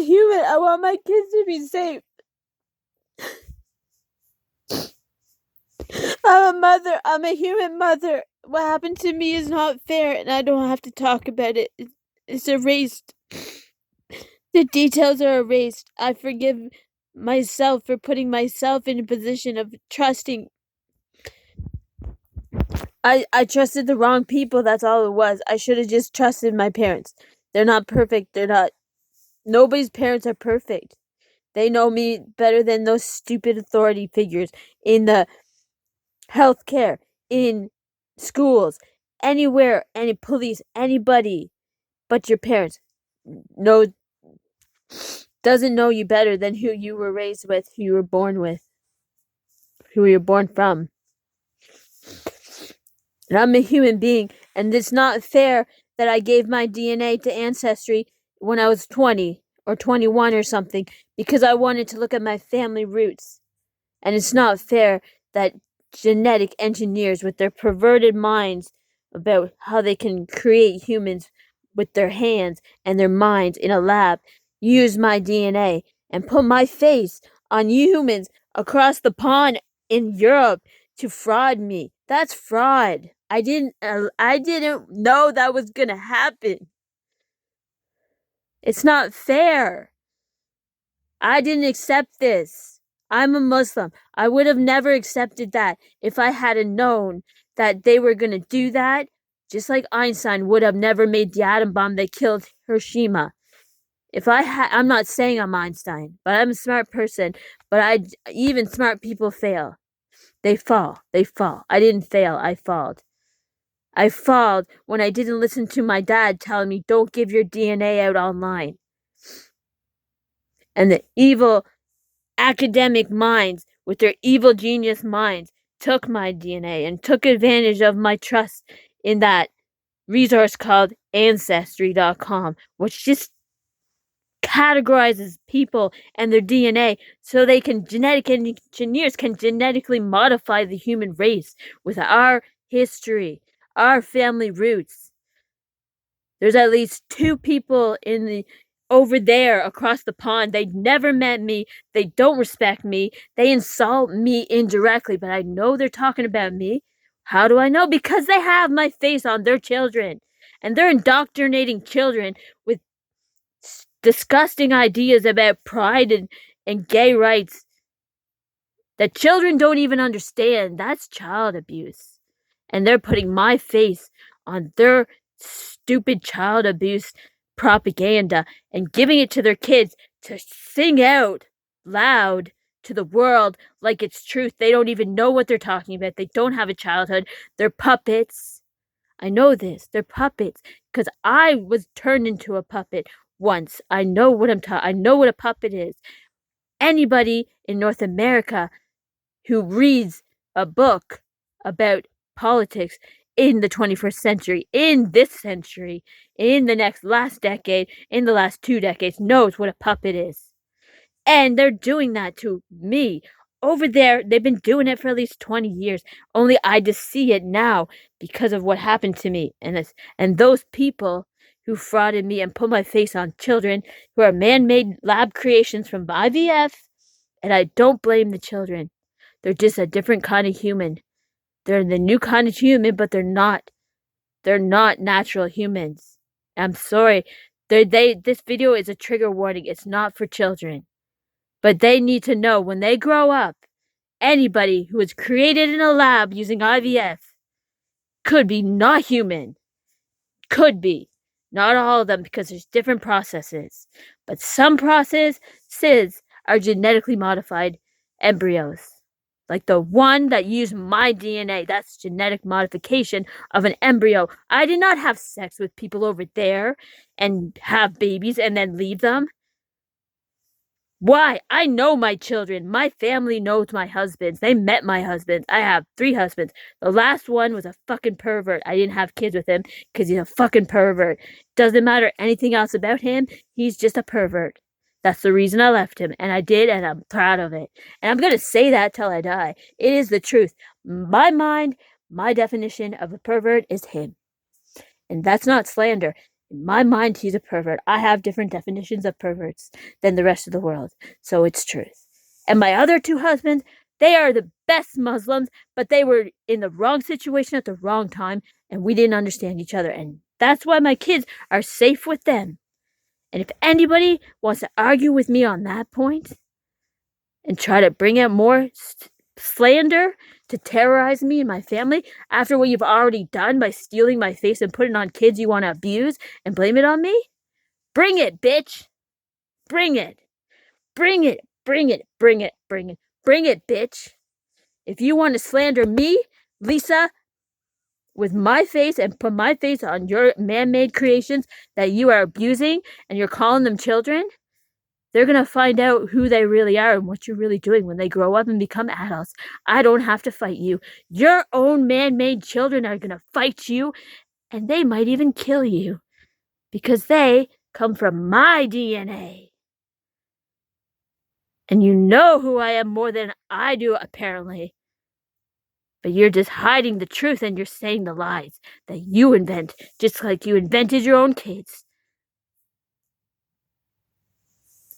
human. I want my kids to be safe. I'm a mother. I'm a human mother. What happened to me is not fair, and I don't have to talk about it. It's erased. The details are erased. I forgive myself for putting myself in a position of trusting. I trusted the wrong people. That's all it was. I should have just trusted my parents. They're not perfect. They're not. Nobody's parents are perfect. They know me better than those stupid authority figures in the healthcare, in schools, anywhere, any police, anybody but your parents knows doesn't know you better than who you were raised with, who you were born with, who you're born from. And I'm a human being, and it's not fair that I gave my DNA to Ancestry when I was 20 or 21 or something because I wanted to look at my family roots. And it's not fair that genetic engineers with their perverted minds about how they can create humans with their hands and their minds in a lab use my DNA and put my face on humans across the pond in Europe to fraud me. That's fraud. I didn't know that was going to happen. It's not fair. I didn't accept this. I'm a Muslim. I would have never accepted that if I hadn't known that they were going to do that, just like Einstein would have never made the atom bomb that killed Hiroshima. I'm not saying I'm Einstein, but I'm a smart person, but even smart people fail. They fall. I didn't fail. I falled. I falled when I didn't listen to my dad telling me don't give your DNA out online. And the evil academic minds with their evil genius minds took my DNA and took advantage of my trust in that resource called Ancestry.com, which just categorizes people and their DNA so they can genetic engineers can genetically modify the human race with our history, our family roots. There's at least 2 people over there across the pond. They never met me. They don't respect me. They insult me indirectly, but I know they're talking about me. How do I know? Because they have my face on their children. And they're indoctrinating children with disgusting ideas about pride and gay rights that children don't even understand. That's child abuse. And they're putting my face on their stupid child abuse propaganda and giving it to their kids to sing out loud to the world like it's truth. They don't even know what they're talking about. They don't have a childhood. They're puppets. I know this. They're puppets because I was turned into a puppet once. I know what I know what a puppet is. Anybody in North America who reads a book about politics in the 21st century, in this century, in the last decade, in the last 2 decades, knows what a puppet is. And they're doing that to me. Over there, they've been doing it for at least 20 years. Only I just see it now because of what happened to me. And those people who frauded me and put my face on children who are man-made lab creations from IVF, and I don't blame the children. They're just a different kind of human. They're the new kind of human, but they're not. They're not natural humans. I'm sorry. This video is a trigger warning. It's not for children. But they need to know when they grow up, anybody who is created in a lab using IVF could be not human. Could be. Not all of them because there's different processes. But some processes are genetically modified embryos. Like the one that used my DNA. That's genetic modification of an embryo. I did not have sex with people over there and have babies and then leave them. Why? I know my children. My family knows my husbands. They met my husbands. I have 3 husbands. The last one was a fucking pervert. I didn't have kids with him because he's a fucking pervert. Doesn't matter anything else about him. He's just a pervert. That's the reason I left him. And I did, and I'm proud of it. And I'm going to say that till I die. It is the truth. My mind, my definition of a pervert is him. And that's not slander. In my mind, he's a pervert. I have different definitions of perverts than the rest of the world, so it's truth. And my other two husbands, they are the best Muslims, but they were in the wrong situation at the wrong time, and we didn't understand each other. And that's why my kids are safe with them. And if anybody wants to argue with me on that point and try to bring out more slander to terrorize me and my family after what you've already done by stealing my face and putting it on kids you want to abuse and blame it on me, bring it, bitch. Bring it. Bring it. Bring it. Bring it. Bring it. Bring it, bitch. If you want to slander me, Lisa, with my face and put my face on your man-made creations that you are abusing and you're calling them children, they're going to find out who they really are and what you're really doing when they grow up and become adults. I don't have to fight you. Your own man-made children are going to fight you, and they might even kill you because they come from my DNA. And you know who I am more than I do, apparently. But you're just hiding the truth and you're saying the lies that you invent, just like you invented your own kids.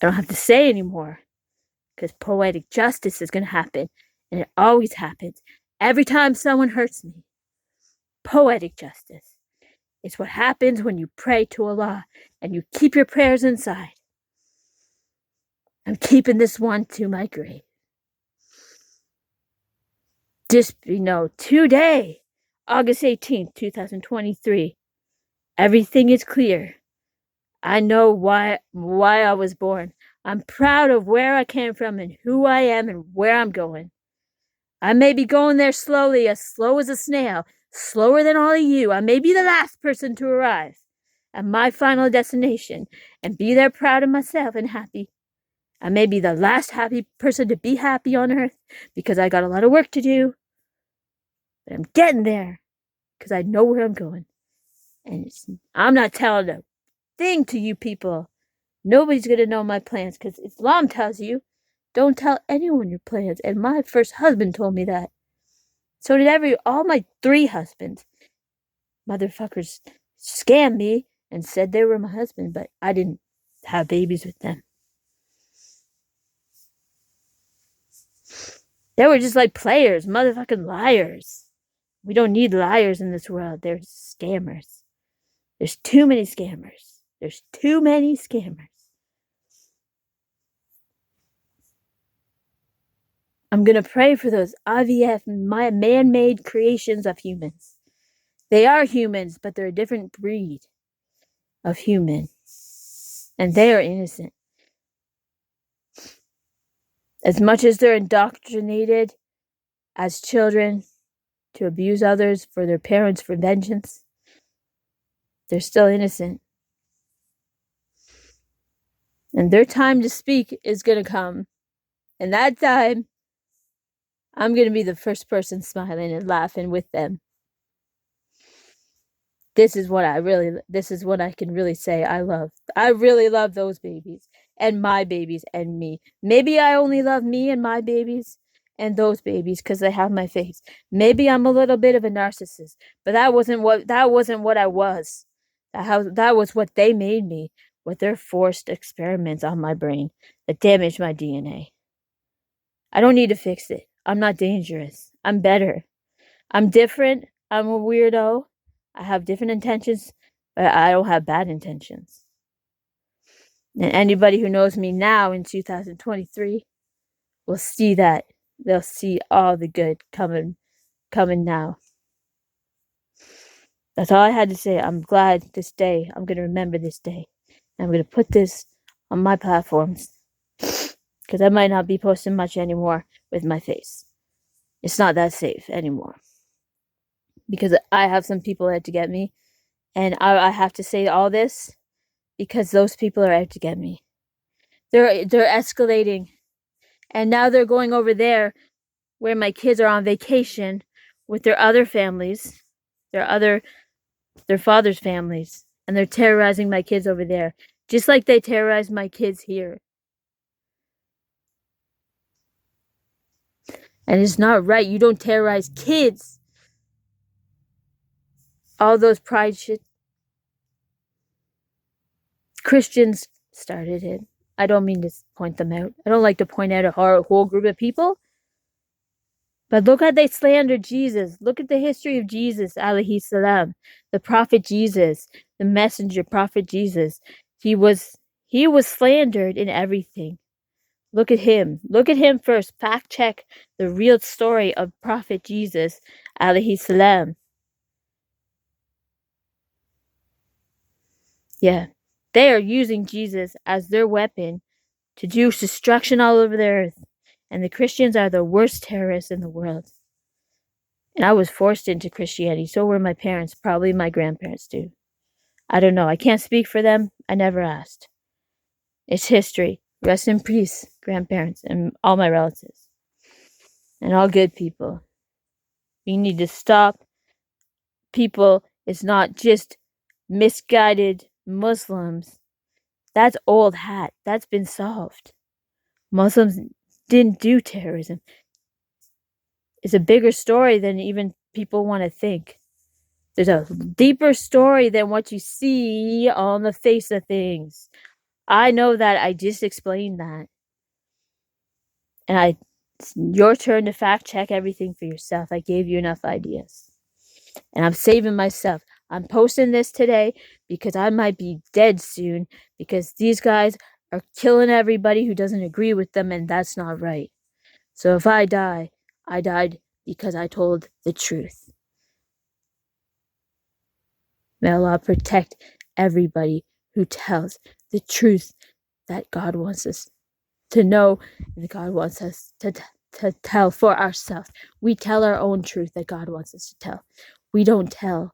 I don't have to say anymore because poetic justice is going to happen, and it always happens. Every time someone hurts me, poetic justice is what happens when you pray to Allah and you keep your prayers inside. I'm keeping this one to my grave. Just, today, August 18th, 2023, everything is clear. I know why I was born. I'm proud of where I came from and who I am and where I'm going. I may be going there slowly, as slow as a snail, slower than all of you. I may be the last person to arrive at my final destination and be there proud of myself and happy. I may be the last happy person to be happy on earth because I got a lot of work to do. But I'm getting there because I know where I'm going. And I'm not telling a thing to you people. Nobody's going to know my plans because Islam tells you, don't tell anyone your plans. And my first husband told me that. So did all my 3 husbands. Motherfuckers scammed me and said they were my husband, but I didn't have babies with them. They were just like players, motherfucking liars. We don't need liars in this world. There's scammers. There's too many scammers. There's too many scammers. I'm going to pray for those IVF, my man-made creations of humans. They are humans, but they're a different breed of human. And they are innocent. As much as they're indoctrinated as children to abuse others for their parents' for vengeance, they're still innocent. And their time to speak is going to come. And that time, I'm going to be the first person smiling and laughing with them. This is what I can really say I love. I really love those babies and my babies and me. Maybe I only love me and my babies and those babies because they have my face. Maybe I'm a little bit of a narcissist, but that wasn't what I was. That was what they made me with their forced experiments on my brain that damaged my DNA. I don't need to fix it. I'm not dangerous. I'm better. I'm different. I'm a weirdo. I have different intentions, but I don't have bad intentions. And anybody who knows me now in 2023 will see that. They'll see all the good coming now. That's all I had to say. I'm glad this day, I'm going to remember this day. And I'm going to put this on my platforms because I might not be posting much anymore with my face. It's not that safe anymore because I have some people out to get me. And I have to say all this because those people are out to get me. They're escalating. And now they're going over there where my kids are on vacation with their other families, their father's families, and they're terrorizing my kids over there, just like they terrorized my kids here. And it's not right. You don't terrorize kids. All those pride shit. Christians started it. I don't mean to point them out. I don't like to point out a whole group of people. But look how they slandered Jesus. Look at the history of Jesus, alayhi salam. The prophet Jesus, the messenger prophet Jesus. He was slandered in everything. Look at him. Look at him first. Fact check the real story of prophet Jesus, alayhi salam. Yeah. They are using Jesus as their weapon to do destruction all over the earth. And the Christians are the worst terrorists in the world. And I was forced into Christianity. So were my parents. Probably my grandparents too. I don't know. I can't speak for them. I never asked. It's history. Rest in peace, grandparents and all my relatives. And all good people. We need to stop people. It's not just misguided Muslims. That's old hat. That's been solved. Muslims didn't do terrorism. It's a bigger story than even people want to think. There's a deeper story than what you see on the face of things. I know that. I just explained that. And it's your turn to fact check everything for yourself. I gave you enough ideas. And I'm saving myself. I'm posting this today because I might be dead soon because these guys are killing everybody who doesn't agree with them, and that's not right. So if I die, I died because I told the truth. May Allah protect everybody who tells the truth that God wants us to know, and God wants us to tell for ourselves. We tell our own truth that God wants us to tell. We don't tell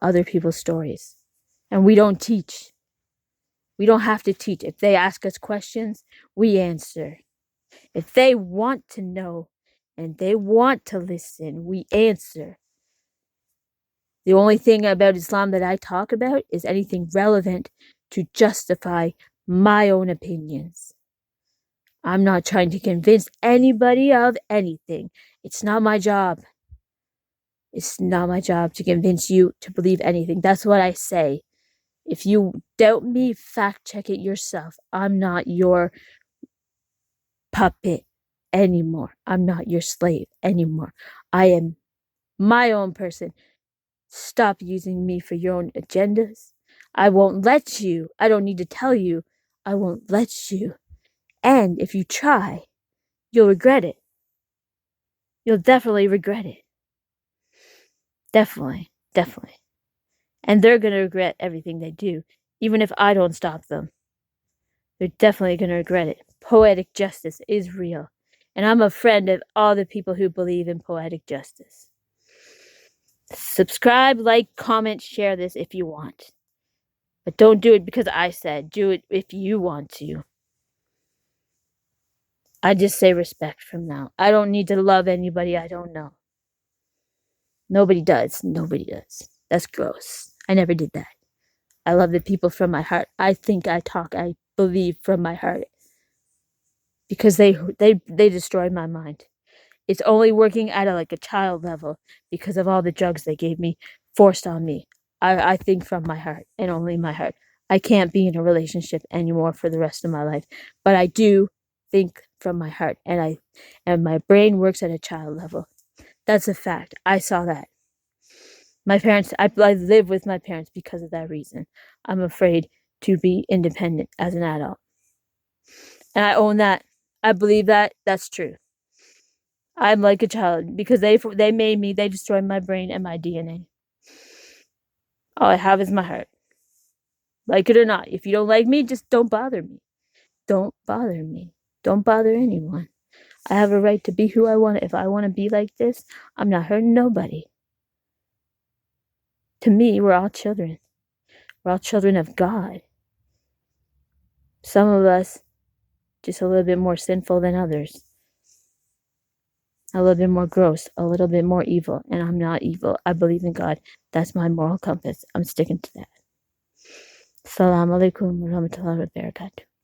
other people's stories. And we don't teach. We don't have to teach. If they ask us questions, we answer. If they want to know and they want to listen, we answer. The only thing about Islam that I talk about is anything relevant to justify my own opinions. I'm not trying to convince anybody of anything. It's not my job. It's not my job to convince you to believe anything. That's what I say. If you doubt me, fact check it yourself. I'm not your puppet anymore. I'm not your slave anymore. I am my own person. Stop using me for your own agendas. I won't let you. I don't need to tell you. I won't let you. And if you try, you'll regret it. You'll definitely regret it. Definitely. Definitely. And they're going to regret everything they do, even if I don't stop them. They're definitely going to regret it. Poetic justice is real. And I'm a friend of all the people who believe in poetic justice. Subscribe, like, comment, share this if you want. But don't do it because I said. Do it if you want to. I just say respect from now. I don't need to love anybody I don't know. Nobody does. Nobody does. That's gross. I never did that. I love the people from my heart. I think I believe from my heart. Because they destroyed my mind. It's only working at a child level because of all the drugs they gave me, forced on me. I think from my heart and only my heart. I can't be in a relationship anymore for the rest of my life. But I do think from my heart, and my brain works at a child level. That's a fact. I saw that. My parents, I live with my parents because of that reason. I'm afraid to be independent as an adult. And I own that. I believe that. That's true. I'm like a child because they made me. They destroyed my brain and my DNA. All I have is my heart. Like it or not. If you don't like me, just don't bother me. Don't bother me. Don't bother anyone. I have a right to be who I want. If I want to be like this, I'm not hurting nobody. To me, we're all children. We're all children of God. Some of us just a little bit more sinful than others. A little bit more gross, a little bit more evil. And I'm not evil. I believe in God. That's my moral compass. I'm sticking to that. Assalamu alaykum wa rahmatullahi wa barakatuh.